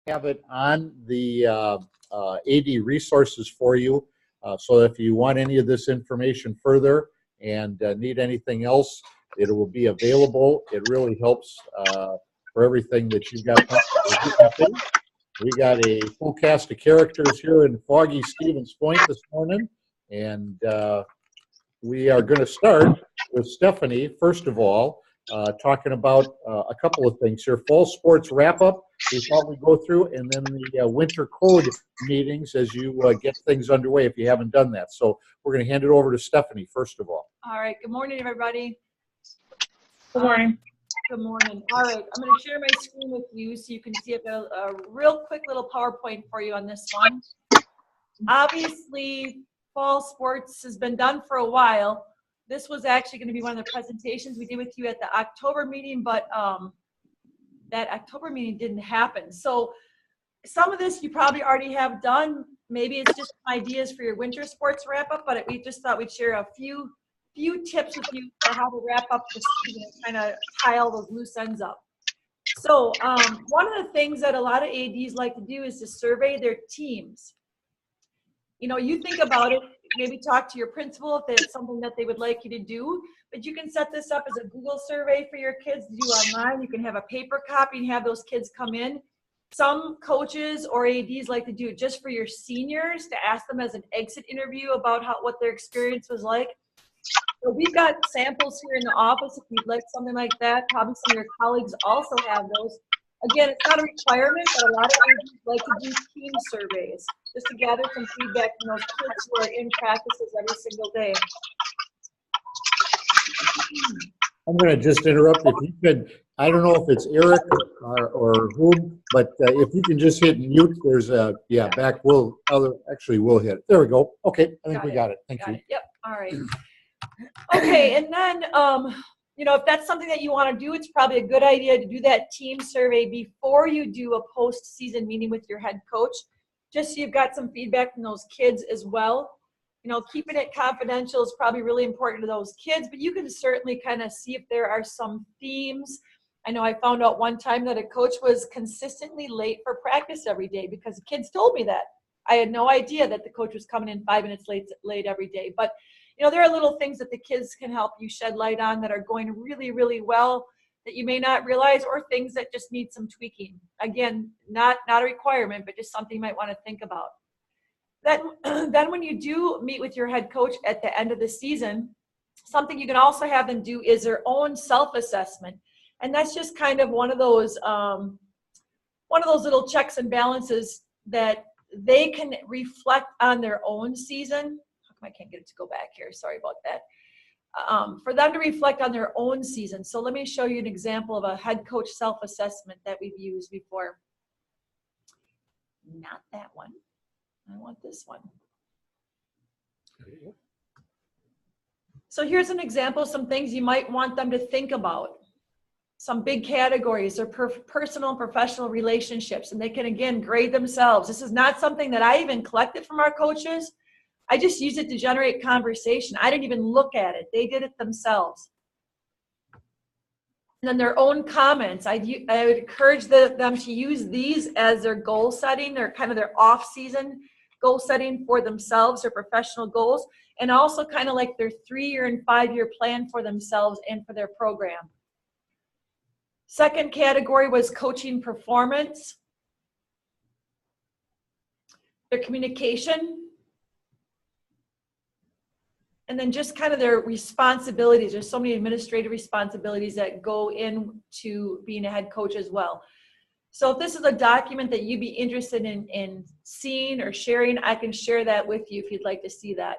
have it on the AD resources for you. So if you want any of this information further and need anything else, it will be available. It really helps for everything that you've got. We got a full cast of characters here in foggy Stevens Point this morning, and we are going to start with Stephanie, first of all, talking about a couple of things here. Fall sports wrap-up we thought we'd go through, and then the winter code meetings as you get things underway if you haven't done that. So we're going to hand it over to Stephanie, first of all. All right. Good morning, everybody. Good morning. Good morning. All right. I'm going to share my screen with you so you can see a real quick little PowerPoint for you on this one. Obviously, fall sports has been done for a while. This was actually going to be one of the presentations we did with you at the October meeting, but that October meeting didn't happen. So some of this you probably already have done. Maybe it's just ideas for your winter sports wrap up, but we just thought we'd share a few tips with you for how to wrap up the season and kind of tie all those loose ends up. So one of the things that a lot of ADs like to do is to survey their teams. You know, you think about it, maybe talk to your principal if it's something that they would like you to do, but you can set this up as a Google survey for your kids to do online. You can have a paper copy and have those kids come in. Some coaches or ADs like to do it just for your seniors to ask them as an exit interview about what their experience was like. So we've got samples here in the office if you'd like something like that. Probably some of your colleagues also have those. Again, it's not a requirement, but a lot of ADs like to do team surveys just to gather some feedback from those kids who are in practices every single day. I'm going to just interrupt. If you could, I don't know if it's Eric or whom, but if you can just hit mute, there's a, back, we'll hit it. There we go. Okay, I think we got it. Thank you. Yep, all right. Okay, and then, you know, if that's something that you want to do, it's probably a good idea to do that team survey before you do a post-season meeting with your head coach, just so you've got some feedback from those kids as well. You know, keeping it confidential is probably really important to those kids, but you can certainly kind of see if there are some themes. I know I found out one time that a coach was consistently late for practice every day because the kids told me that. I had no idea that the coach was coming in 5 minutes late every day. But, you know, there are little things that the kids can help you shed light on that are going really, really well that you may not realize, or things that just need some tweaking. Again, not a requirement, but just something you might want to think about. Then when you do meet with your head coach at the end of the season, something you can also have them do is their own self-assessment. And that's just kind of one of those little checks and balances that they can reflect on their own season. How come I can't get it to go back here? Sorry about that. For them to reflect on their own season. So let me show you an example of a head coach self-assessment that we've used before. Not that one. I want this one. So here's an example of some things you might want them to think about. Some big categories are personal and professional relationships, and they can, again, grade themselves. This is not something that I even collected from our coaches. I just used it to generate conversation. I didn't even look at it. They did it themselves. And then their own comments. I would encourage them to use these as their goal setting, their kind of their off-season goal setting for themselves, their professional goals, and also kind of like their 3-year and 5-year plan for themselves and for their program. Second category was coaching performance, their communication, and then just kind of their responsibilities. There's so many administrative responsibilities that go into being a head coach as well. So if this is a document that you'd be interested in seeing or sharing, I can share that with you if you'd like to see that.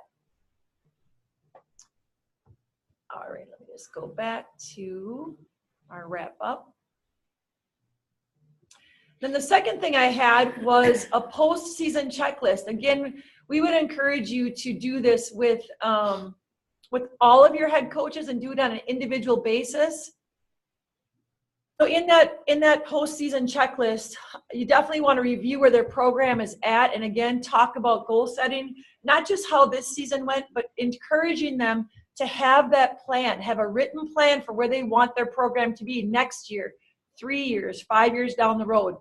All right, let me just go back to our wrap up. Then the second thing I had was a post-season checklist. Again, we would encourage you to do this with all of your head coaches and do it on an individual basis. So in that postseason checklist, you definitely want to review where their program is at, and again, talk about goal setting, not just how this season went, but encouraging them to have that plan, have a written plan for where they want their program to be next year, 3 years, 5 years down the road.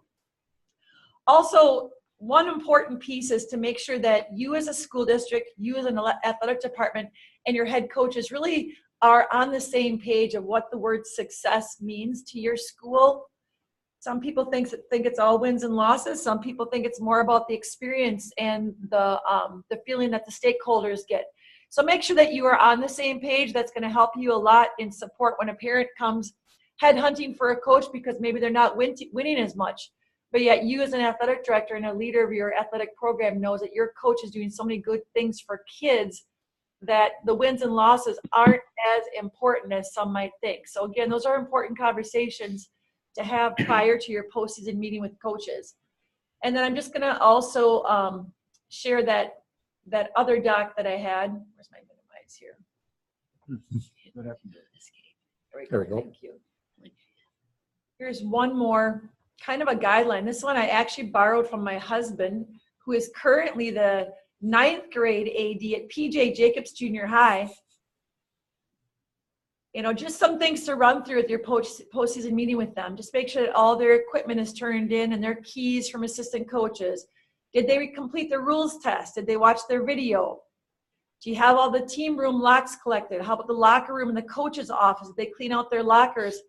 Also, one important piece is to make sure that you as a school district, you as an athletic department, and your head coaches really are on the same page of what the word success means to your school. Some people think it's all wins and losses. Some people think it's more about the experience and the feeling that the stakeholders get. So make sure that you are on the same page. That's going to help you a lot in support when a parent comes headhunting for a coach because maybe they're not winning as much. But yet you as an athletic director and a leader of your athletic program knows that your coach is doing so many good things for kids that the wins and losses aren't as important as some might think. So again, those are important conversations to have prior to your postseason meeting with coaches. And then I'm just going to also share that other doc that I had. Where's my minimize here? What happened? There we go. Thank you. Here's one more kind of a guideline. This one I actually borrowed from my husband, who is currently the 9th grade AD at PJ Jacobs Junior High. You know, just some things to run through with your postseason meeting with them. Just make sure that all their equipment is turned in and their keys from assistant coaches. Did they complete the rules test? Did they watch their video? Do you have all the team room locks collected? How about the locker room in the coach's office? Did they clean out their lockers?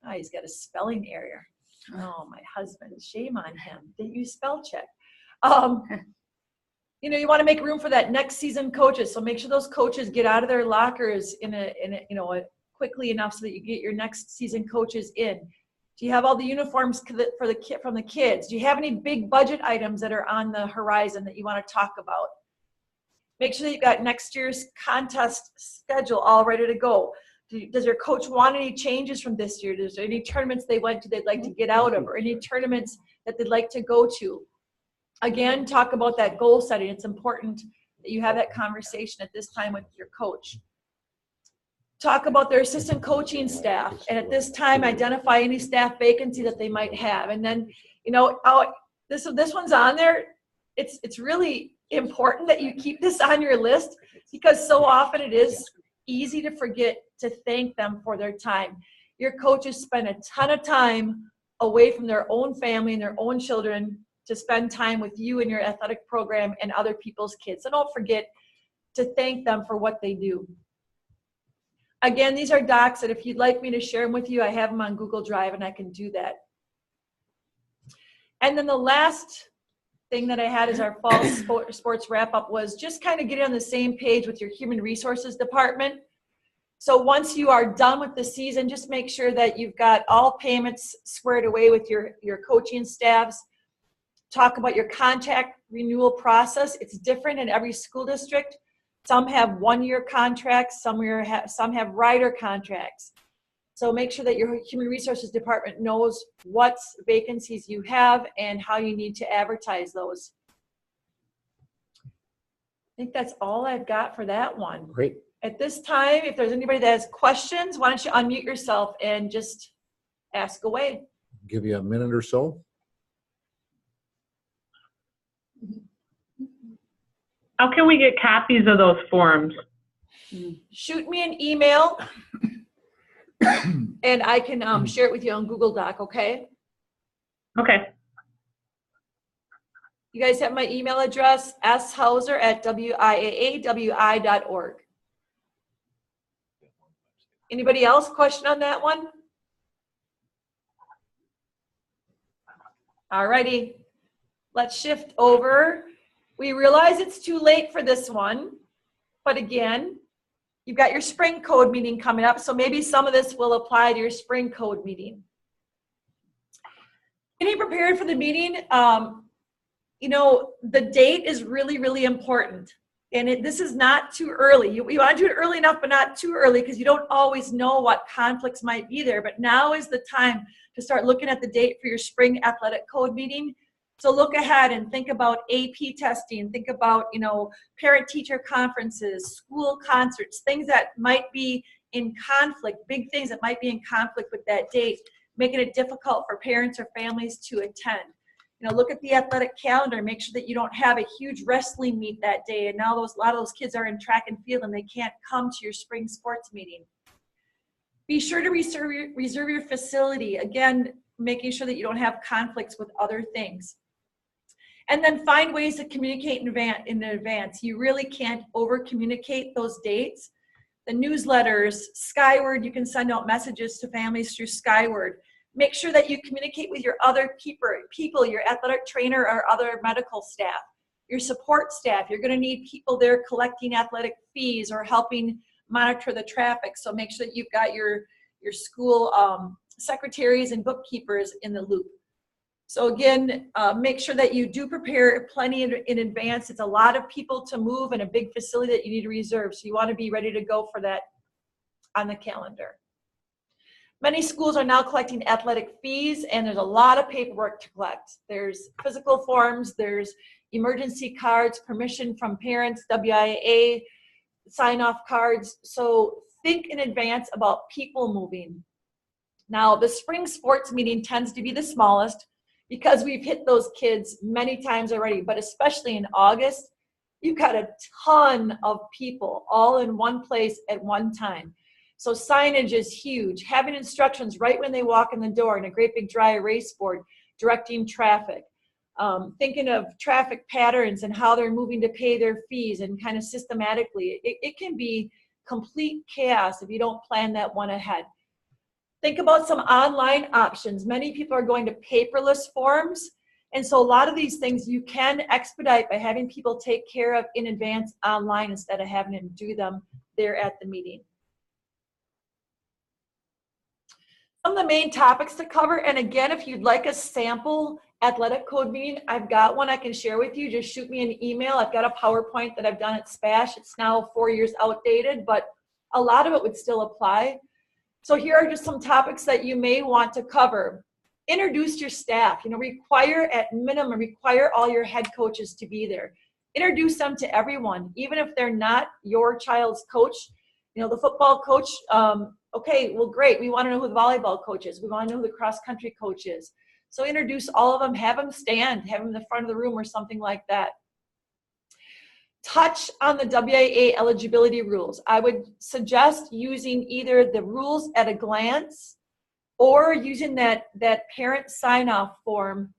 Oh, he's got a spelling error. Oh, my husband, shame on him. Didn't you spell check? You know, you want to make room for that next season coaches. So make sure those coaches get out of their lockers quickly enough so that you get your next season coaches in. Do you have all the uniforms for from the kids? Do you have any big budget items that are on the horizon that you want to talk about? Make sure that you've got next year's contest schedule all ready to go. Does your coach want any changes from this year? Is there any tournaments they went to they'd like to get out of, or any tournaments that they'd like to go to? Again, talk about that goal setting. It's important that you have that conversation at this time with your coach. Talk about their assistant coaching staff, and at this time, identify any staff vacancy that they might have. And then, you know, this one's on there. It's really important that you keep this on your list because so often it is easy to forget to thank them for their time. Your coaches spend a ton of time away from their own family and their own children to spend time with you and your athletic program and other people's kids. So don't forget to thank them for what they do. Again, these are docs that if you'd like me to share them with you, I have them on Google Drive and I can do that. And then the last thing that I had as our fall sports wrap up was just kind of getting on the same page with your human resources department. So once you are done with the season, just make sure that you've got all payments squared away with your coaching staffs. Talk about your contract renewal process. It's different in every school district. Some have one-year contracts, some have rider contracts. So make sure that your human resources department knows what vacancies you have and how you need to advertise those. I think that's all I've got for that one. Great. At this time, if there's anybody that has questions, why don't you unmute yourself and just ask away. Give you a minute or so. How can we get copies of those forms? Shoot me an email and I can share it with you on Google Doc, okay? Okay. You guys have my email address, shauser@wiaawi.org. Anybody else question on that one? All righty, let's shift over. We realize it's too late for this one, but again, you've got your spring code meeting coming up, so maybe some of this will apply to your spring code meeting. Getting prepared for the meeting, you know, the date is really, really important. And this is not too early. You want to do it early enough, but not too early because you don't always know what conflicts might be there. But now is the time to start looking at the date for your spring athletic code meeting. So look ahead and think about AP testing, think about, you know, parent-teacher conferences, school concerts, things that might be in conflict, big things that might be in conflict with that date, making it difficult for parents or families to attend. You know, look at the athletic calendar, make sure that you don't have a huge wrestling meet that day, and now a lot of those kids are in track and field and they can't come to your spring sports meeting. Be sure to reserve your facility, again, making sure that you don't have conflicts with other things. And then find ways to communicate in advance. You really can't over communicate those dates. The newsletters, Skyward, you can send out messages to families through Skyward. Make sure that you communicate with your other people, your athletic trainer or other medical staff, your support staff. You're going to need people there collecting athletic fees or helping monitor the traffic. So make sure that you've got your school secretaries and bookkeepers in the loop. So again, make sure that you do prepare plenty in advance. It's a lot of people to move and a big facility that you need to reserve. So you want to be ready to go for that on the calendar. Many schools are now collecting athletic fees, and there's a lot of paperwork to collect. There's physical forms, there's emergency cards, permission from parents, WIAA, sign-off cards. So think in advance about people moving. Now, the spring sports meeting tends to be the smallest because we've hit those kids many times already, but especially in August, you've got a ton of people all in one place at one time. So signage is huge. Having instructions right when they walk in the door and a great big dry erase board directing traffic. Thinking of traffic patterns and how they're moving to pay their fees and kind of systematically. It can be complete chaos if you don't plan that one ahead. Think about some online options. Many people are going to paperless forms. And so a lot of these things you can expedite by having people take care of in advance online instead of having them do them there at the meeting. Some of the main topics to cover, and again, if you'd like a sample athletic code meeting, I've got one I can share with you. Just shoot me an email. I've got a PowerPoint that I've done at SPASH. It's now 4 years outdated, but a lot of it would still apply. So here are just some topics that you may want to cover. Introduce your staff. At minimum, require all your head coaches to be there. Introduce them to everyone, even if they're not your child's coach. The football coach, okay, well, great. We want to know who the volleyball coach is. We want to know who the cross-country coach is. So introduce all of them. Have them stand. Have them in the front of the room or something like that. Touch on the WIAA eligibility rules. I would suggest using either the rules at a glance or using that parent sign-off form,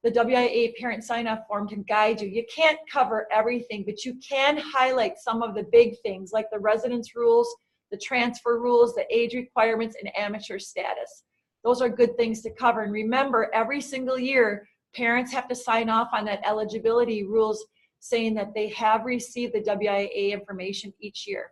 the WIAA parent sign-off form to guide you. You can't cover everything, but you can highlight some of the big things like the residence rules, the transfer rules, the age requirements, and amateur status. Those are good things to cover. And remember, every single year, parents have to sign off on that eligibility rules saying that they have received the WIAA information each year.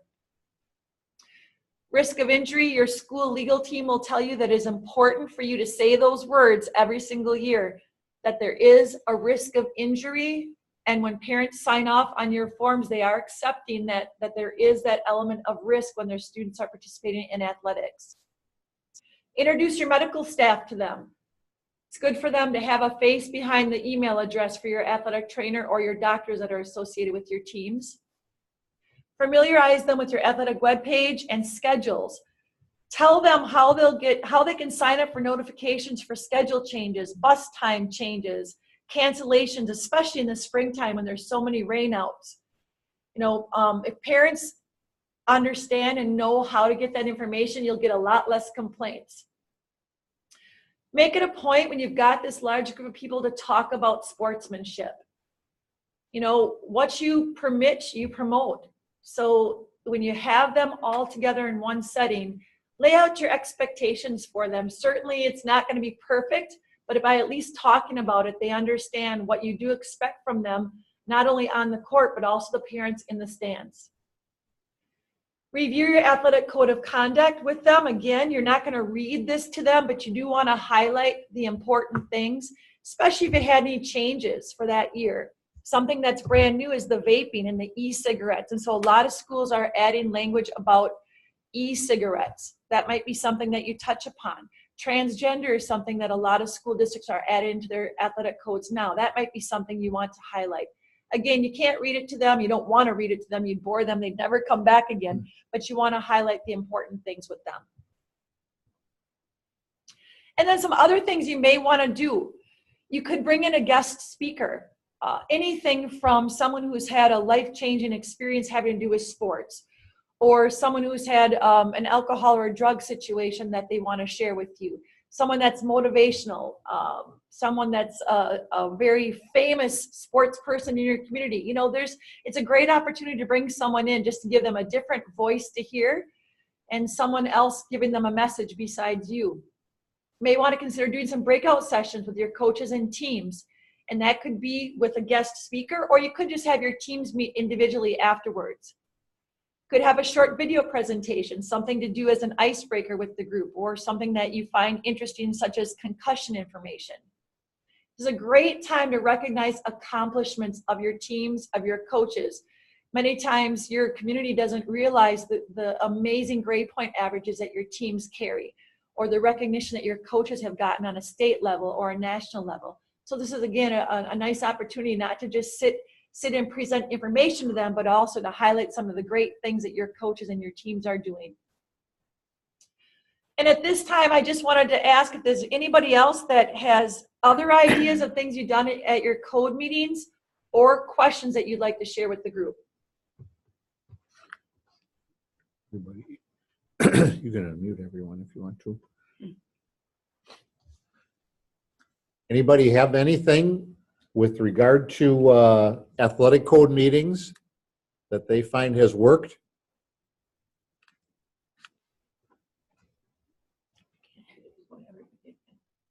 Risk of injury, your school legal team will tell you that it is important for you to say those words every single year, that there is a risk of injury. And when parents sign off on your forms, they are accepting that there is that element of risk when their students are participating in athletics. Introduce your medical staff to them. It's good for them to have a face behind the email address for your athletic trainer or your doctors that are associated with your teams. Familiarize them with your athletic webpage and schedules. Tell them how they can sign up for notifications for schedule changes, bus time changes, cancellations, especially in the springtime when there's so many rainouts. If parents understand and know how to get that information, you'll get a lot less complaints. Make it a point when you've got this large group of people to talk about sportsmanship. What you permit, you promote. So when you have them all together in one setting, lay out your expectations for them. Certainly it's not going to be perfect, but by at least talking about it, they understand what you do expect from them, not only on the court, but also the parents in the stands. Review your athletic code of conduct with them. Again, you're not going to read this to them, but you do want to highlight the important things, especially if it had any changes for that year. Something that's brand new is the vaping and the e-cigarettes. And so a lot of schools are adding language about e-cigarettes. That might be something that you touch upon. Transgender is something that a lot of school districts are adding to their athletic codes now. That might be something you want to highlight. Again, you can't read it to them. You don't want to read it to them. You'd bore them. They'd never come back again. But you want to highlight the important things with them. And then some other things you may want to do. You could bring in a guest speaker. Anything from someone who's had a life-changing experience having to do with sports, or someone who's had an alcohol or a drug situation that they want to share with you. someone that's motivational, someone that's a very famous sports person in your community. You know, it's a great opportunity to bring someone in just to give them a different voice to hear, and someone else giving them a message besides you. You may want to consider doing some breakout sessions with your coaches and teams, and that could be with a guest speaker, or you could just have your teams meet individually afterwards. Could have a short video presentation, something to do as an icebreaker with the group, or something that you find interesting, such as concussion information. This is a great time to recognize accomplishments of your teams, of your coaches. Many times your community doesn't realize the amazing grade point averages that your teams carry, or the recognition that your coaches have gotten on a state level or a national level. So this is, again, a nice opportunity not to just sit and present information to them, but also to highlight some of the great things that your coaches and your teams are doing. And at this time, I just wanted to ask if there's anybody else that has other ideas of things you've done at your code meetings, or questions that you'd like to share with the group. Everybody, you can unmute everyone if you want to. Anybody have anything with regard to athletic code meetings that they find has worked?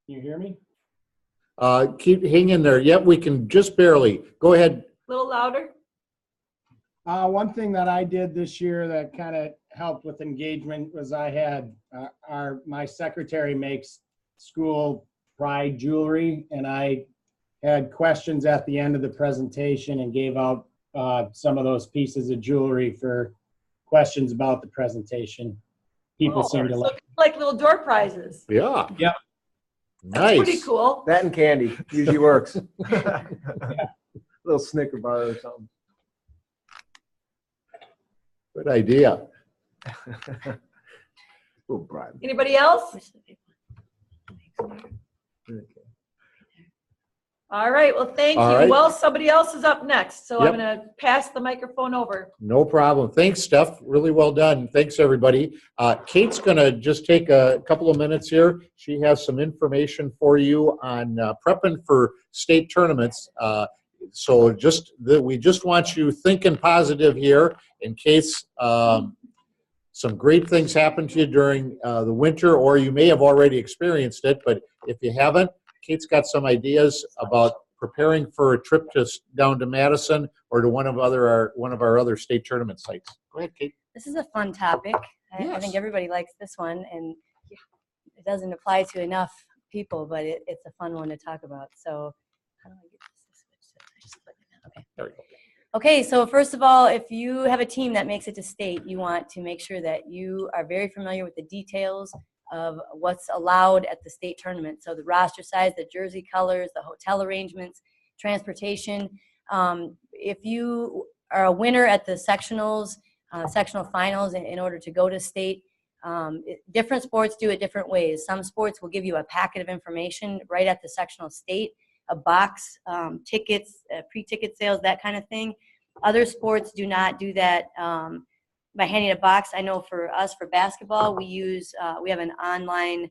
Can you hear me? Hang in there. Yep, we can just barely. Go ahead. A little louder. One thing that I did this year that kind of helped with engagement was I had my secretary makes school pride jewelry, and I had questions at the end of the presentation and gave out some of those pieces of jewelry for questions about the presentation. People seem to like little door prizes. Yeah. Yep. Nice. That's pretty cool. That and candy usually works. Little Snicker bar or something. Good idea. Oh, bribe. Anybody else? Okay. All right, well, thank you. All right. Well, somebody else is up next, so Yep. I'm going to pass the microphone over. No problem. Thanks, Steph. Really well done. Thanks, everybody. Kate's going to just take a couple of minutes here. She has some information for you on prepping for state tournaments. So we just want you thinking positive here in case some great things happen to you during the winter, or you may have already experienced it, but if you haven't, Kate's got some ideas about preparing for a trip down to Madison or to one of our other state tournament sites. Go ahead, Kate. This is a fun topic. I Yes. think everybody likes this one, and it doesn't apply to enough people, but it's a fun one to talk about. So how do I get this to switch? I just click it. Okay. There we go. Okay, so first of all, if you have a team that makes it to state, you want to make sure that you are very familiar with the details of what's allowed at the state tournament. So the roster size, the jersey colors, the hotel arrangements, transportation. If you are a winner at the sectionals, sectional finals in order to go to state, different sports do it different ways. Some sports will give you a packet of information right at the sectional state, a box, tickets, pre-ticket sales, that kind of thing. Other sports do not do that by handing a box. I know for us, for basketball, we have an online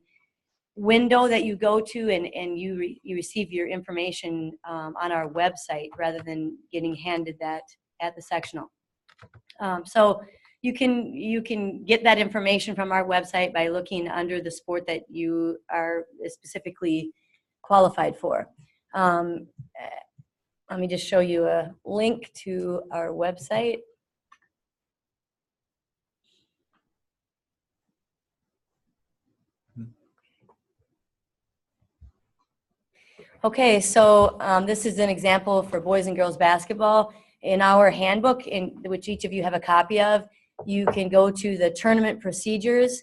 window that you go to, and you receive your information on our website rather than getting handed that at the sectional. So you can get that information from our website by looking under the sport that you are specifically qualified for. Let me just show you a link to our website. Okay, so this is an example for boys and girls basketball. In our handbook, which each of you have a copy of, you can go to the tournament procedures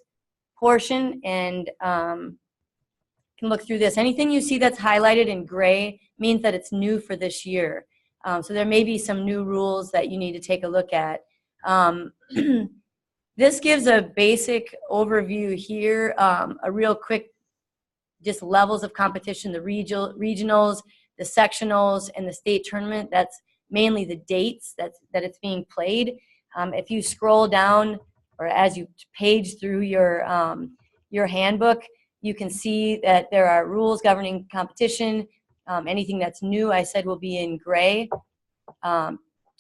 portion and can look through this. Anything you see that's highlighted in gray means that it's new for this year. So there may be some new rules that you need to take a look at. This gives a basic overview here, a real quick just levels of competition, the regionals, the sectionals, and the state tournament. That's mainly the dates that it's being played. If you scroll down, or as you page through your handbook, You can see that there are rules governing competition. Anything that's new, I said, will be in gray.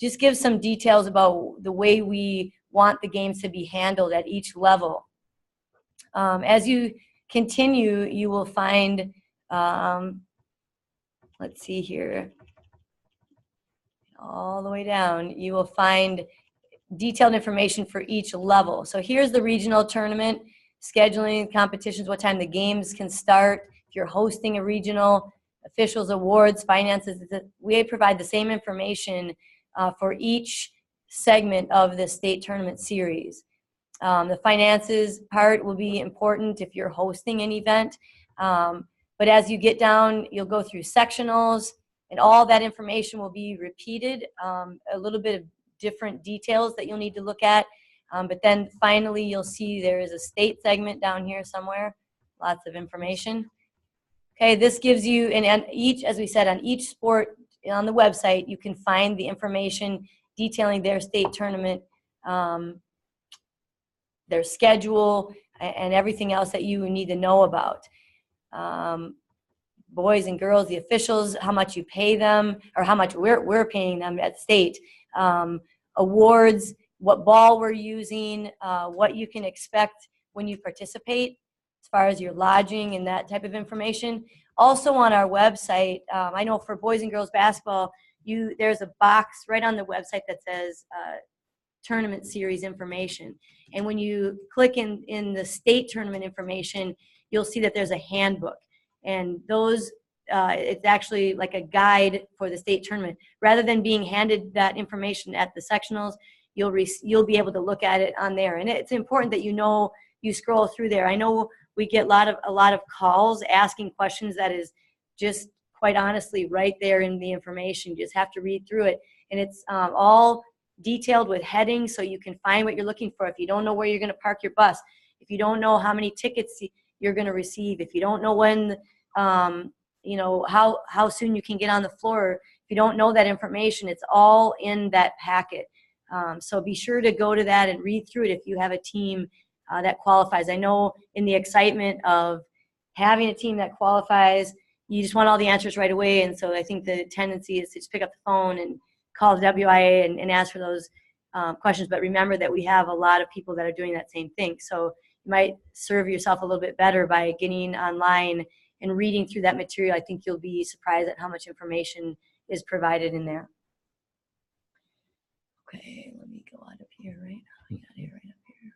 Just give some details about the way we want the games to be handled at each level. As you continue, you will find, let's see here, all the way down, you will find detailed information for each level. So here's the regional tournament, scheduling competitions, what time the games can start. If you're hosting a regional, officials, awards, finances, we provide the same information for each segment of the state tournament series. The finances part will be important if you're hosting an event. But as you get down, you'll go through sectionals, and all that information will be repeated, a little bit of different details that you'll need to look at. But then finally, you'll see there is a state segment down here somewhere, lots of information. Okay, this gives you, and each, as we said, on each sport on the website, you can find the information detailing their state tournament, their schedule, and everything else that you need to know about. Boys and girls, the officials, how much you pay them, or how much we're paying them at state. Awards, what ball we're using, what you can expect when you participate as far as your lodging and that type of information. Also on our website, I know for boys and girls basketball, there's a box right on the website that says tournament series information. And when you click in the state tournament information, you'll see that there's a handbook. And those, it's actually like a guide for the state tournament. Rather than being handed that information at the sectionals, you'll be able to look at it on there. And it's important that you scroll through there. I know we get a lot of calls asking questions that is just quite honestly right there in the information. You just have to read through it. And it's all detailed with headings so you can find what you're looking for. If you don't know where you're going to park your bus, if you don't know how many tickets you're going to receive, if you don't know when, how soon you can get on the floor, if you don't know that information, it's all in that packet. So be sure to go to that and read through it if you have a team that qualifies. I know in the excitement of having a team that qualifies, you just want all the answers right away. And so I think the tendency is to just pick up the phone and call the WIAA and ask for those questions. But remember that we have a lot of people that are doing that same thing. So you might serve yourself a little bit better by getting online and reading through that material. I think you'll be surprised at how much information is provided in there. Okay, let me go out of here, right? I got it right up here.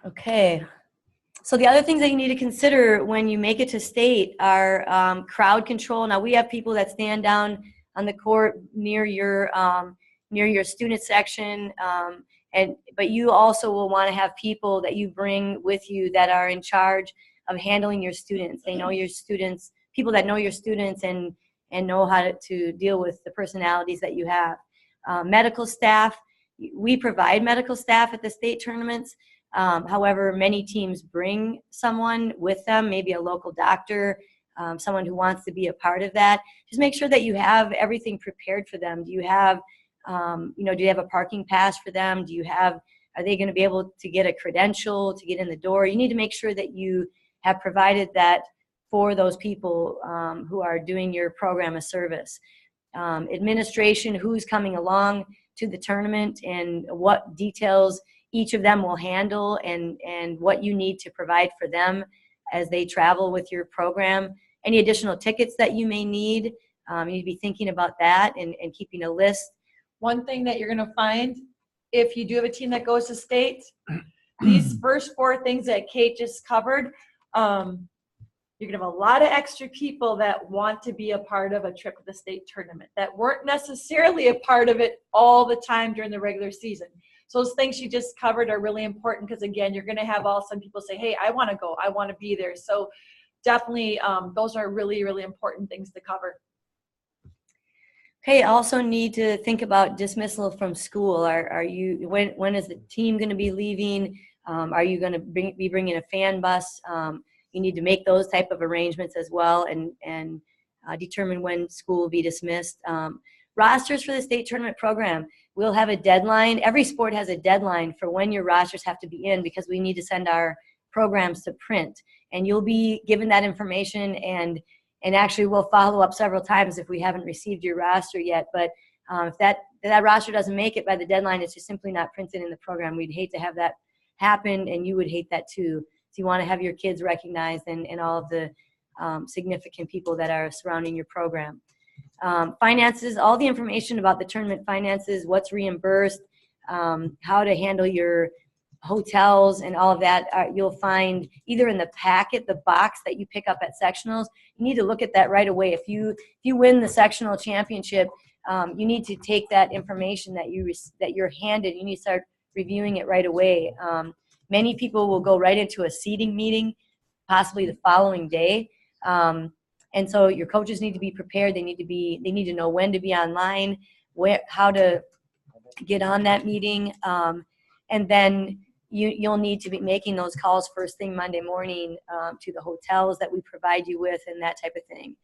Okay. So the other things that you need to consider when you make it to state are crowd control. Now we have people that stand down on the court near your student section, but you also will want to have people that you bring with you that are in charge of handling your students. They know your students, people that know your students and know how to deal with the personalities that you have. Medical staff, we provide medical staff at the state tournaments. However, many teams bring someone with them, maybe a local doctor, someone who wants to be a part of that. Just make sure that you have everything prepared for them. Do you have, do you have a parking pass for them? Are they going to be able to get a credential to get in the door? You need to make sure that you have provided that for those people who are doing your program a service. Administration, who's coming along to the tournament and what details each of them will handle and what you need to provide for them as they travel with your program. Any additional tickets that you may need, you need to be thinking about that and keeping a list. One thing that you're going to find if you do have a team that goes to state, these first four things that Kate just covered, you're going to have a lot of extra people that want to be a part of a trip to the state tournament that weren't necessarily a part of it all the time during the regular season. So those things you just covered are really important because, again, you're going to have some people say, hey, I want to go. I want to be there. So definitely those are really, really important things to cover. Okay, also need to think about dismissal from school. When is the team going to be leaving? Are you going to be bringing a fan bus? You need to make those type of arrangements as well and determine when school will be dismissed. rosters for the state tournament program. We'll have a deadline. Every sport has a deadline for when your rosters have to be in, because we need to send our programs to print. And you'll be given that information, and actually we'll follow up several times if we haven't received your roster yet. But if that roster doesn't make it by the deadline, it's just simply not printed in the program. We'd hate to have that happen, and you would hate that too. So you want to have your kids recognized and all of the significant people that are surrounding your program. Finances, all the information about the tournament finances, what's reimbursed, how to handle your hotels and all of that, you'll find either in the packet, the box that you pick up at sectionals. You need to look at that right away. If you win the sectional championship, you need to take that information that you're handed. You need to start reviewing it right away. Many people will go right into a seating meeting, possibly the following day. And so your coaches need to be prepared. They need to know when to be online, how to get on that meeting. And then you'll need to be making those calls first thing Monday morning to the hotels that we provide you with and that type of thing.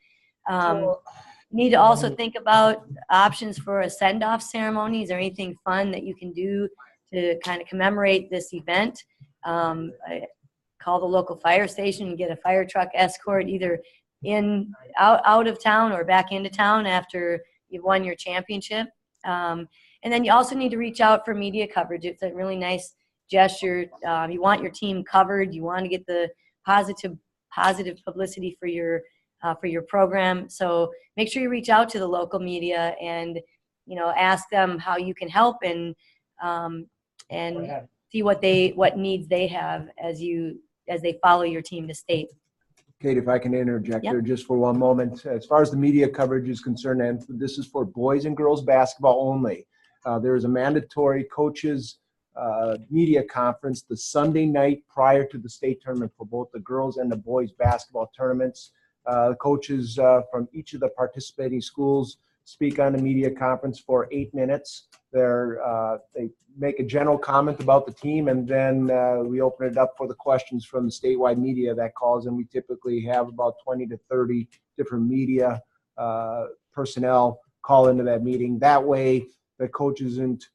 You need to also think about options for a send-off ceremonies or anything fun that you can do to kind of commemorate this event. Call the local fire station and get a fire truck escort either out of town or back into town after you've won your championship. And then you also need to reach out for media coverage. It's a really nice gesture. You want your team covered. You want to get the positive publicity for your program. So make sure you reach out to the local media and ask them how you can help and see what needs they have as they follow your team to state. Kate, if I can interject Yep. there just for one moment. As far as the media coverage is concerned, and this is for boys and girls basketball only, there is a mandatory coaches media conference the Sunday night prior to the state tournament for both the girls and the boys basketball tournaments. Coaches from each of the participating schools speak on the media conference for 8 minutes. They make a general comment about the team, and then we open it up for the questions from the statewide media that calls, and we typically have about 20 to 30 different media personnel call into that meeting. That way, the coach isn't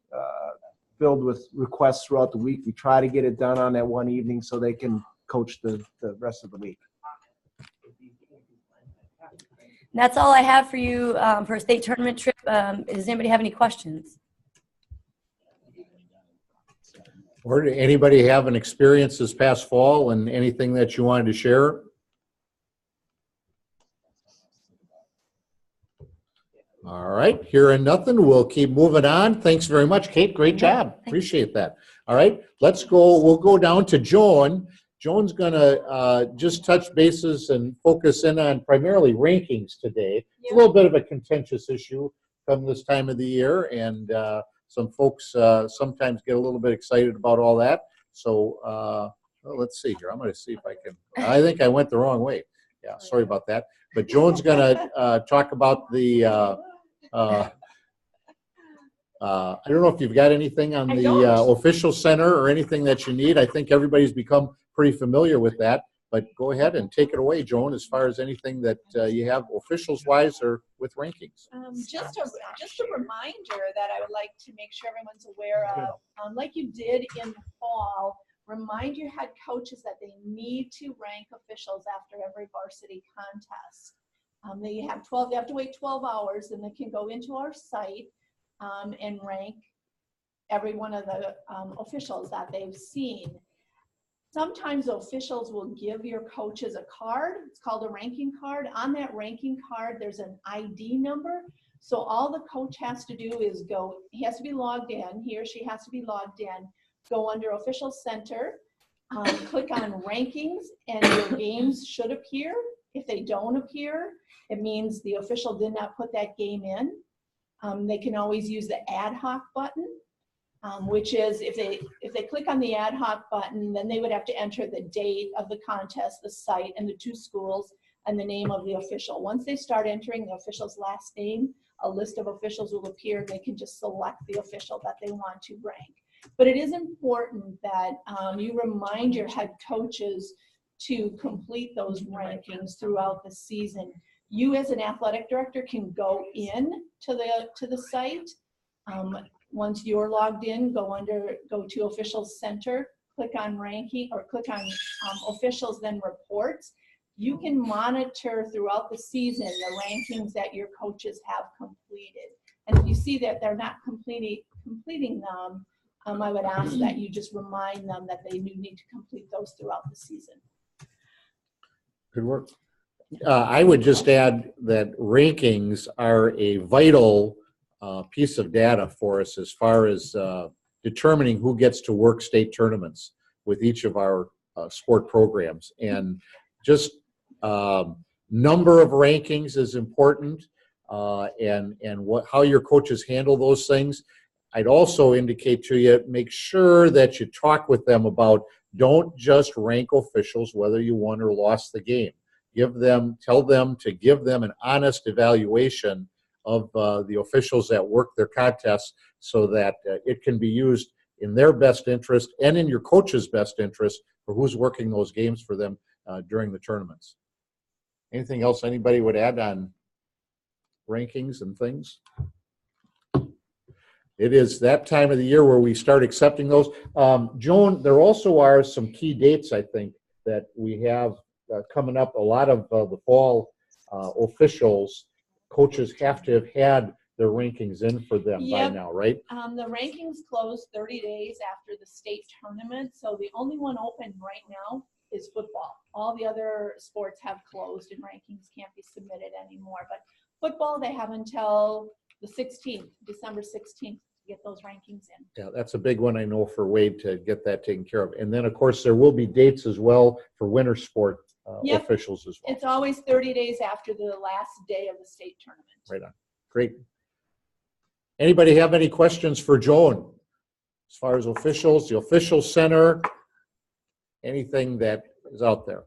filled with requests throughout the week. We try to get it done on that one evening so they can coach the rest of the week. That's all I have for you for a state tournament trip. Does anybody have any questions? Or did anybody have an experience this past fall and anything that you wanted to share? All right, hearing nothing, we'll keep moving on. Thanks very much, Kate. Great job. Appreciate that. All right, we'll go down to Joan. Joan's gonna just touch bases and focus in on primarily rankings today. It's a little bit of a contentious issue come this time of the year, and some folks sometimes get a little bit excited about all that. So well, let's see here. I'm going to see if I can. I think I went the wrong way. Yeah, sorry about that. But Joan's going to talk about the. I don't know if you've got anything on the official center or anything that you need. I think everybody's become pretty familiar with that. But go ahead and take it away, Joan, as far as anything that you have officials-wise or with rankings. Just a reminder that I would like to make sure everyone's aware of, like you did in the fall, remind your head coaches that they need to rank officials after every varsity contest. They have to wait 12 hours, and they can go into our site and rank every one of the officials that they've seen. Sometimes officials will give your coaches a card. It's called a ranking card. On that ranking card, there's an ID number. So all the coach has to do is he has to be logged in, he or she has to be logged in, go under official center, click on rankings, and your games should appear. If they don't appear, it means the official did not put that game in. They can always use the ad hoc button. Which is if they click on the ad hoc button, then they would have to enter the date of the contest, the site, and the 2 schools, and the name of the official. Once they start entering the official's last name, a list of officials will appear. They can just select the official that they want to rank. But it is important that you remind your head coaches to complete those rankings throughout the season. You as an athletic director can go in to the site. Once you're logged in, go to Officials Center, click on ranking or click on officials, then reports. You can monitor throughout the season the rankings that your coaches have completed. And if you see that they're not completing them, I would ask that you just remind them that they do need to complete those throughout the season. Good work. I would just add that rankings are a vital piece of data for us as far as determining who gets to work state tournaments with each of our sport programs. And just number of rankings is important, and how your coaches handle those things. I'd also indicate to you, make sure that you talk with them about, don't just rank officials whether you won or lost the game. Tell them to give them an honest evaluation of the officials that work their contests, so that it can be used in their best interest and in your coach's best interest for who's working those games for them during the tournaments. Anything else anybody would add on rankings and things? It is that time of the year where we start accepting those. Joan, there also are some key dates, I think, that we have coming up. A lot of the fall officials, coaches have to have had their rankings in for them by now, right? The rankings close 30 days after the state tournament, so the only one open right now is football. All the other sports have closed and rankings can't be submitted anymore. But football, they have until the 16th, December 16th, to get those rankings in. Yeah, that's a big one, I know, for Wade to get that taken care of. And then, of course, there will be dates as well for winter sport officials as well. It's always 30 days after the last day of the state tournament. Right on. Great. Anybody have any questions for Joan as far as officials, the official center, anything that is out there?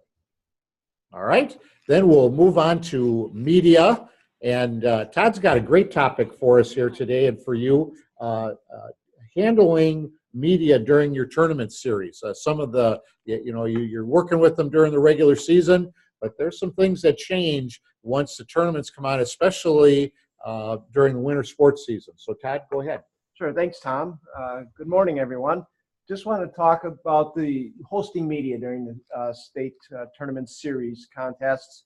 All right. Then we'll move on to media. And Todd's got a great topic for us here today and for you, handling media during your tournament series. Some of the, you're working with them during the regular season, but there's some things that change once the tournaments come on, especially during the winter sports season. So Todd, go ahead. Sure. Thanks, Tom. Good morning, everyone. Just want to talk about the hosting media during the state tournament series contests.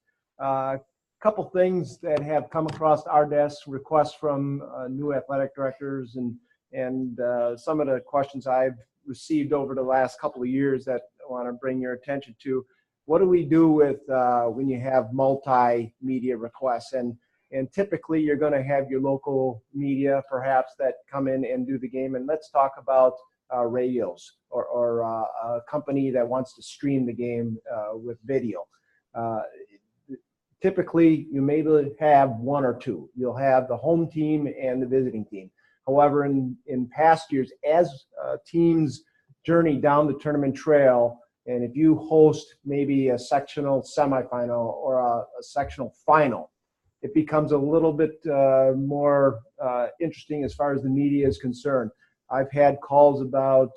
Couple things that have come across our desk, requests from new athletic directors, and some of the questions I've received over the last couple of years that I want to bring your attention to. What do we do with when you have multimedia requests? And typically you're going to have your local media perhaps that come in and do the game. And let's talk about radios or a company that wants to stream the game with video. Typically, you may have one or two. You'll have the home team and the visiting team. However, in past years, as teams journey down the tournament trail, and if you host maybe a sectional semifinal or a sectional final, it becomes a little bit more interesting as far as the media is concerned. I've had calls about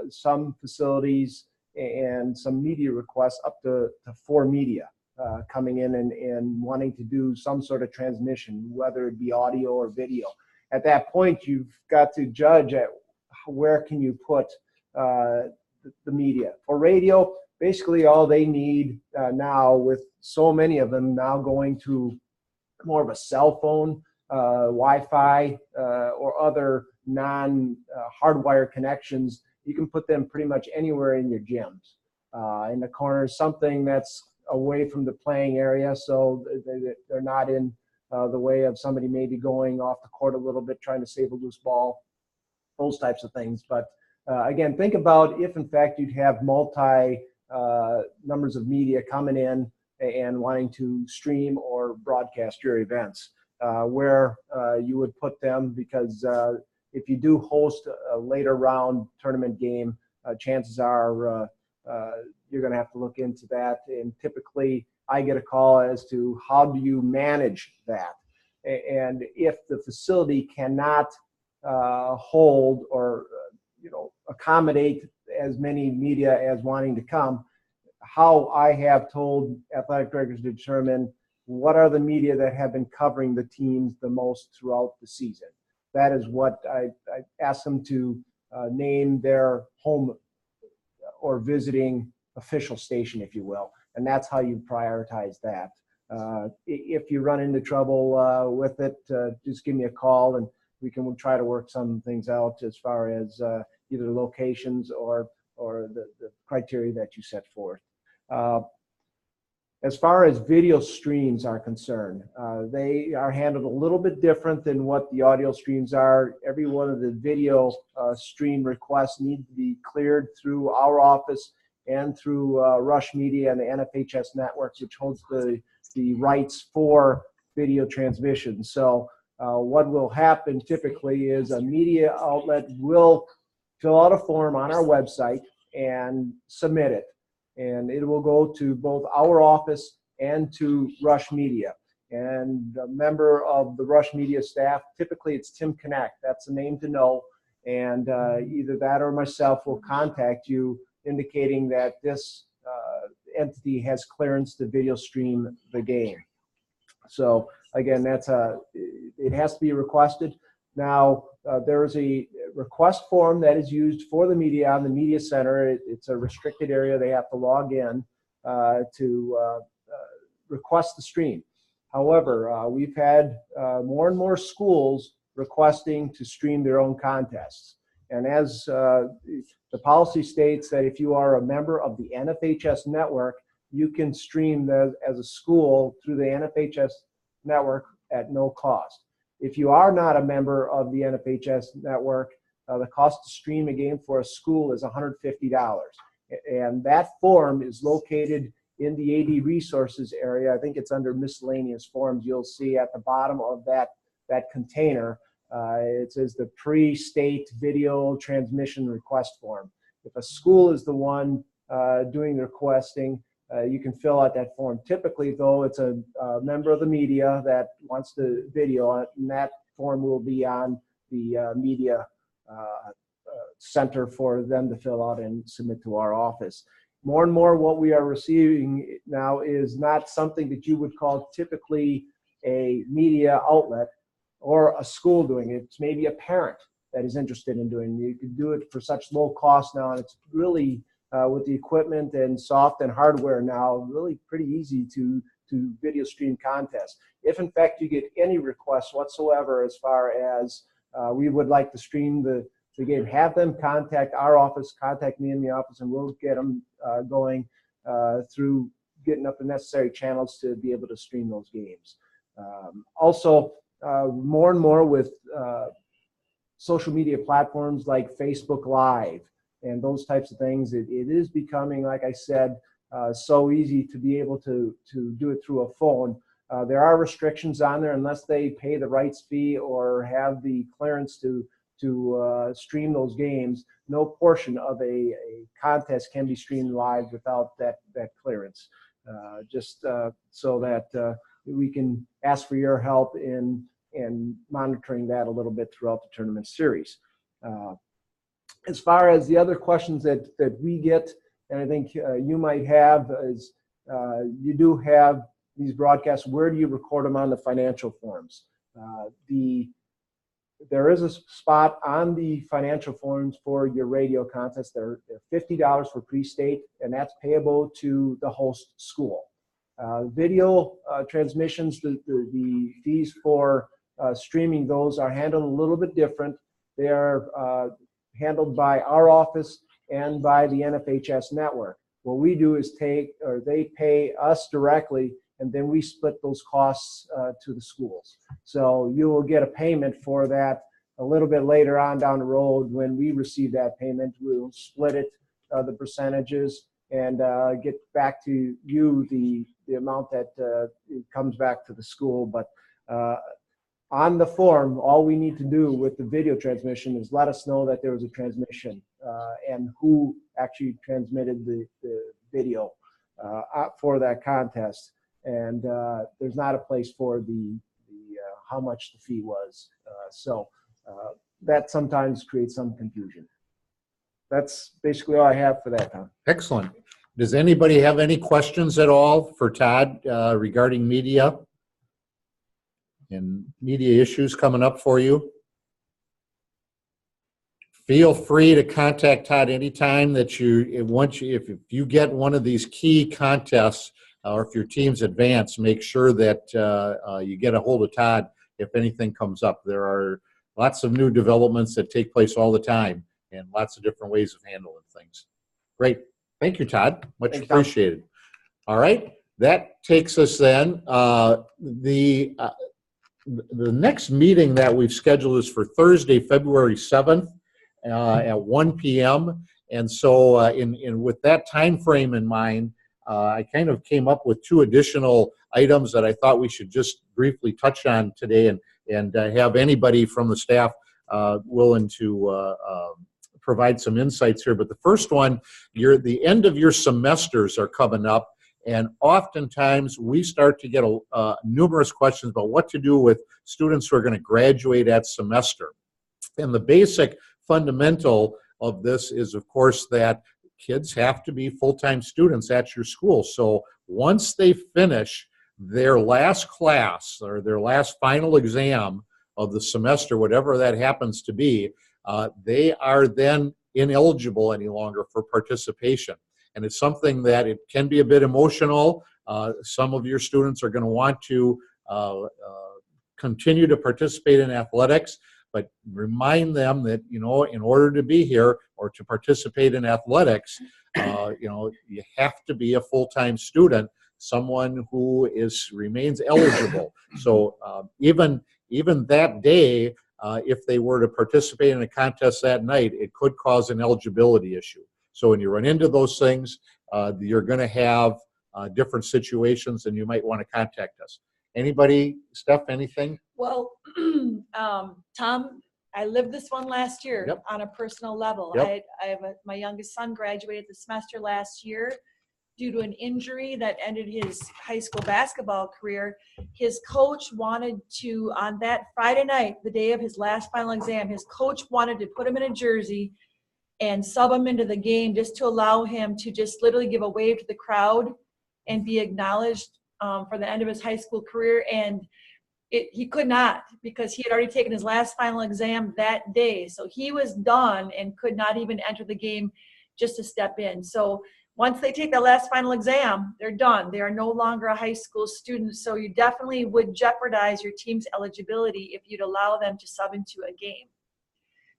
some facilities and some media requests up to 4 media. Coming in and wanting to do some sort of transmission, whether it be audio or video. At that point, you've got to judge at where can you put the media. For radio, basically all they need now, with so many of them now going to more of a cell phone, Wi-Fi, or other non-hardwire connections, you can put them pretty much anywhere in your gyms. In the corners, something that's away from the playing area, so they're not in the way of somebody maybe going off the court a little bit trying to save a loose ball, those types of things. But again, think about if in fact you'd have multi numbers of media coming in and wanting to stream or broadcast your events, where you would put them, because if you do host a later round tournament game, chances are you're going to have to look into that. And typically I get a call as to how do you manage that? And if the facility cannot hold or accommodate as many media as wanting to come, how I have told athletic directors to determine what are the media that have been covering the teams the most throughout the season. That is what I asked them to name their home or visiting official station, if you will. And that's how you prioritize that. If you run into trouble with it, just give me a call and we'll try to work some things out as far as either locations or the criteria that you set forth. As far as video streams are concerned, they are handled a little bit different than what the audio streams are. Every one of the video stream requests need to be cleared through our office and through Rush Media and the NFHS network, which holds the rights for video transmission. So what will happen typically is a media outlet will fill out a form on our website and submit it. And it will go to both our office and to Rush Media. And a member of the Rush Media staff, typically it's Tim Connect, that's the name to know. And either that or myself will contact you indicating that this entity has clearance to video stream the game. So again, it has to be requested. Now, there is a request form that is used for the media on the media center. It's a restricted area. They have to log in to request the stream. However, we've had more and more schools requesting to stream their own contests. And as the policy states that if you are a member of the NFHS network, you can stream as a school through the NFHS network at no cost. If you are not a member of the NFHS network, the cost to stream a game for a school is $150. And that form is located in the AD resources area. I think it's under miscellaneous forms. You'll see at the bottom of that container, it says the pre-state video transmission request form. If a school is the one doing the requesting, you can fill out that form. Typically, though, it's a member of the media that wants the video, and that form will be on the media center for them to fill out and submit to our office. More and more what we are receiving now is not something that you would call typically a media outlet or a school doing it. It's maybe a parent that is interested in doing it. You can do it for such low cost now, and it's really with the equipment and soft and hardware now, really pretty easy to video stream contests. If in fact you get any requests whatsoever as far as we would like to stream the game, have them contact our office, contact me in the office, and we'll get them going through getting up the necessary channels to be able to stream those games. Also, more and more with social media platforms like Facebook Live and those types of things, it is becoming, like I said, so easy to be able to do it through a phone. There are restrictions on there unless they pay the rights fee or have the clearance to stream those games. No portion of a contest can be streamed live without that clearance. Just so that we can ask for your help in monitoring that a little bit throughout the tournament series. As far as the other questions that we get, and I think you might have, is you do have these broadcasts. Where do you record them on the financial forms? There is a spot on the financial forms for your radio contest. They're $50 for pre-state, and that's payable to the host school. Video transmissions, the fees for streaming those are handled a little bit different. They are handled by our office and by the NFHS network. What we do is they pay us directly, and then we split those costs to the schools. So you will get a payment for that a little bit later on down the road. When we receive that payment, we'll split it, the percentages, and get back to you the amount that it comes back to the school. But on the form, all we need to do with the video transmission is let us know that there was a transmission and who actually transmitted the video for that contest. And there's not a place for the how much the fee was. So that sometimes creates some confusion. That's basically all I have for that, Tom. Excellent. Does anybody have any questions at all for Todd regarding media and media issues coming up for you? Feel free to contact Todd anytime that if you get one of these key contests or if your teams advance, make sure that you get a hold of Todd if anything comes up. There are lots of new developments that take place all the time and lots of different ways of handling things. Great. Thank you, Todd. Much Thanks, Tom. appreciated. All right. That takes us then. The next meeting that we've scheduled is for Thursday, February 7th at 1 p.m. And so with that time frame in mind, I kind of came up with 2 additional items that I thought we should just briefly touch on today and have anybody from the staff willing to provide some insights here. But the first one, the end of your semesters are coming up, and oftentimes we start to get numerous questions about what to do with students who are going to graduate at semester. And the basic fundamental of this is, of course, that kids have to be full-time students at your school. So once they finish their last class or their last final exam of the semester, whatever that happens to be, they are then ineligible any longer for participation. And it's something that it can be a bit emotional. Some of your students are going to want to continue to participate in athletics, but remind them that, in order to be here or to participate in athletics, you have to be a full-time student, someone who remains eligible. So even that day, if they were to participate in a contest that night, it could cause an eligibility issue. So when you run into those things, you're going to have different situations, and you might want to contact us. Anybody, Steph, anything? Well, Tom, I lived this one last year. Yep. On a personal level. Yep. I have my youngest son graduated the semester last year due to an injury that ended his high school basketball career. His coach wanted to, on that Friday night, the day of his last final exam, his coach wanted to put him in a jersey and sub him into the game just to allow him to just literally give a wave to the crowd and be acknowledged for the end of his high school career. And he could not, because he had already taken his last final exam that day. So he was done and could not even enter the game just to step in. So once they take that last final exam, they're done. They are no longer a high school student. So you definitely would jeopardize your team's eligibility if you'd allow them to sub into a game.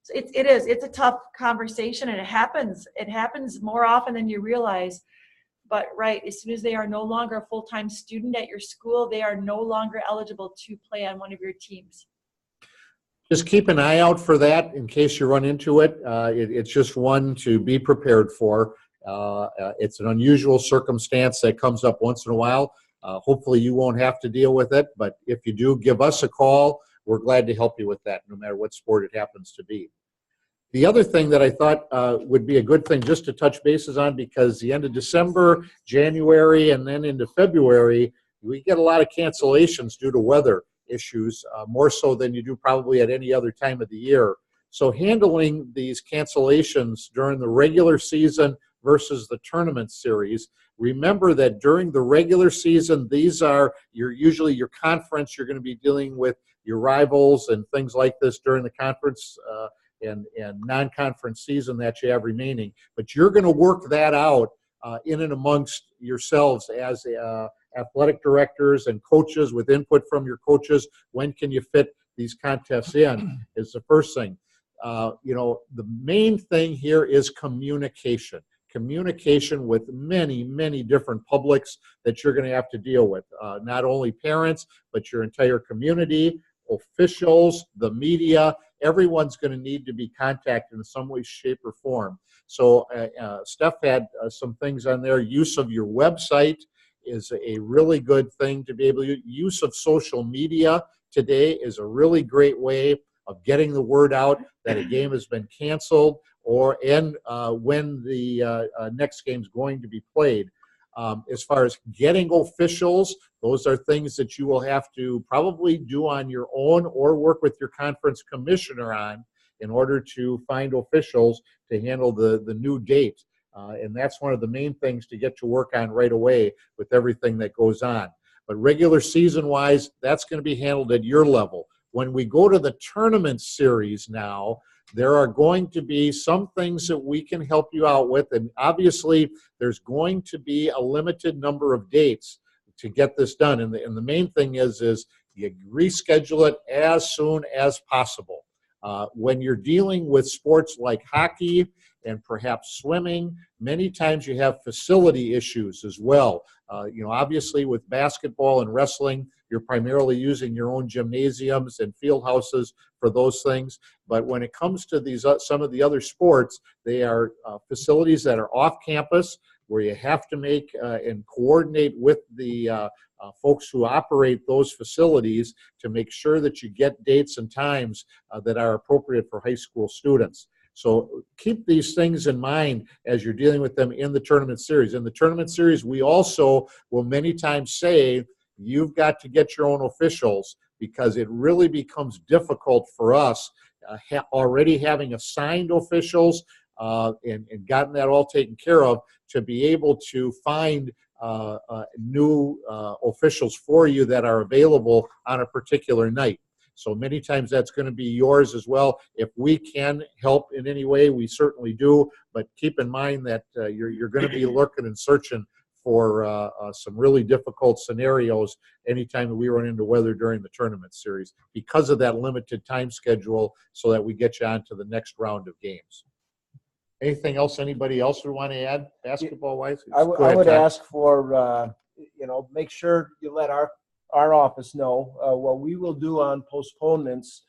So it's a tough conversation, and it happens more often than you realize. But right, as soon as they are no longer a full-time student at your school, they are no longer eligible to play on one of your teams. Just keep an eye out for that in case you run into it. It's just one to be prepared for. It's an unusual circumstance that comes up once in a while. Hopefully you won't have to deal with it, but if you do, give us a call. We're glad to help you with that, no matter what sport it happens to be. The other thing that I thought would be a good thing just to touch bases on, because the end of December, January, and then into February, we get a lot of cancellations due to weather issues, more so than you do probably at any other time of the year. So handling these cancellations during the regular season versus the tournament series, remember that during the regular season, these are usually your conference. You're going to be dealing with your rivals and things like this during the conference and non-conference season that you have remaining. But you're going to work that out in and amongst yourselves as athletic directors and coaches, with input from your coaches. When can you fit these contests in is the first thing. The main thing here is communication. Communication with many, many different publics that you're going to have to deal with. Not only parents, but your entire community, officials, the media. Everyone's going to need to be contacted in some way, shape, or form. So Steph had some things on there. Use of your website is a really good thing to be able to use. Use of social media today is a really great way of getting the word out that a game has been canceled and when the next game is going to be played. As far as getting officials, those are things that you will have to probably do on your own or work with your conference commissioner on in order to find officials to handle the new date. And that's one of the main things to get to work on right away with everything that goes on. But regular season-wise, that's going to be handled at your level. When we go to the tournament series now, there are going to be some things that we can help you out with. And obviously, there's going to be a limited number of dates to get this done. And the main thing is you reschedule it as soon as possible. When you're dealing with sports like hockey and perhaps swimming, many times you have facility issues as well. Obviously with basketball and wrestling, you're primarily using your own gymnasiums and field houses for those things. But when it comes to these some of the other sports, they are facilities that are off campus where you have to make and coordinate with the folks who operate those facilities to make sure that you get dates and times that are appropriate for high school students. So keep these things in mind as you're dealing with them in the tournament series. In the tournament series, we also will many times say, you've got to get your own officials, because it really becomes difficult for us already having assigned officials and gotten that all taken care of to be able to find new officials for you that are available on a particular night. So many times that's going to be yours as well. If we can help in any way, we certainly do. But keep in mind that you're going to be looking and searching for some really difficult scenarios anytime that we run into weather during the tournament series because of that limited time schedule, so that we get you on to the next round of games. Anything else anybody else would want to add basketball-wise? I would ask for, make sure you let our office know what we will do on postponements.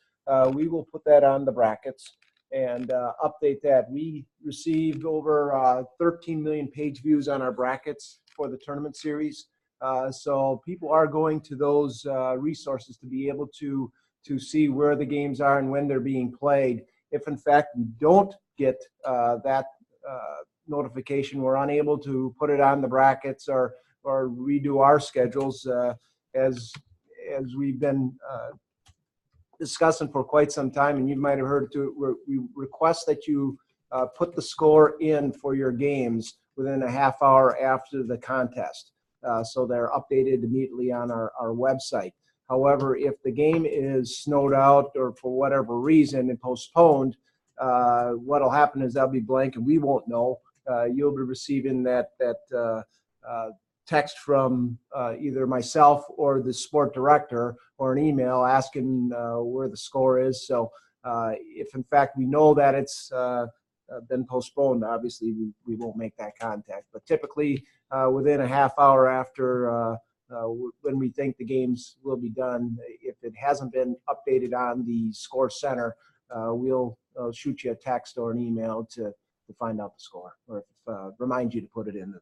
We will put that on the brackets and update that. We received over 13 million page views on our brackets for the tournament series. So people are going to those resources to be able to see where the games are and when they're being played. If in fact we don't get that notification, we're unable to put it on the brackets or redo our schedules as we've been discussing for quite some time, and you might have heard too. We request that you put the score in for your games within a half hour after the contest, so they're updated immediately on our website. However, if the game is snowed out or for whatever reason and postponed, what'll happen is that'll be blank and we won't know. You'll be receiving that text from either myself or the sport director, or an email asking where the score is. So if in fact we know that it's been postponed, obviously we won't make that contact. But typically within a half hour after when we think the games will be done, if it hasn't been updated on the score center, we'll shoot you a text or an email to find out the score, or remind you to put it into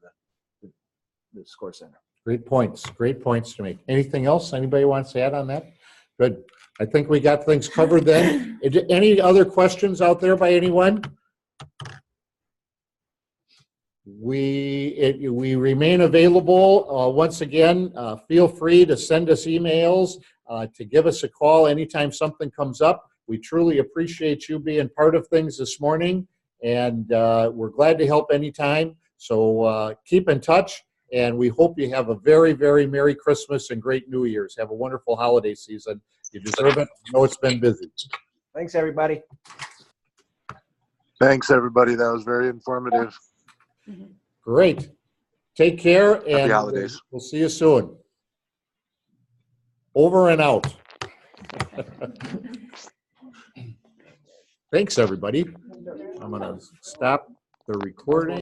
the score center. Great points to make. Anything else anybody wants to add on that? Good. I think we got things covered then. Any other questions out there by anyone? We remain available. Once again, feel free to send us emails, to give us a call anytime something comes up. We truly appreciate you being part of things this morning, and we're glad to help anytime. So keep in touch, and we hope you have a very, very Merry Christmas and great New Year's. Have a wonderful holiday season. You deserve it. I know it's been busy. Thanks, everybody. Thanks, everybody. That was very informative. Great. Take care, and Happy holidays. We'll see you soon. Over and out. Thanks, everybody. I'm going to stop the recording.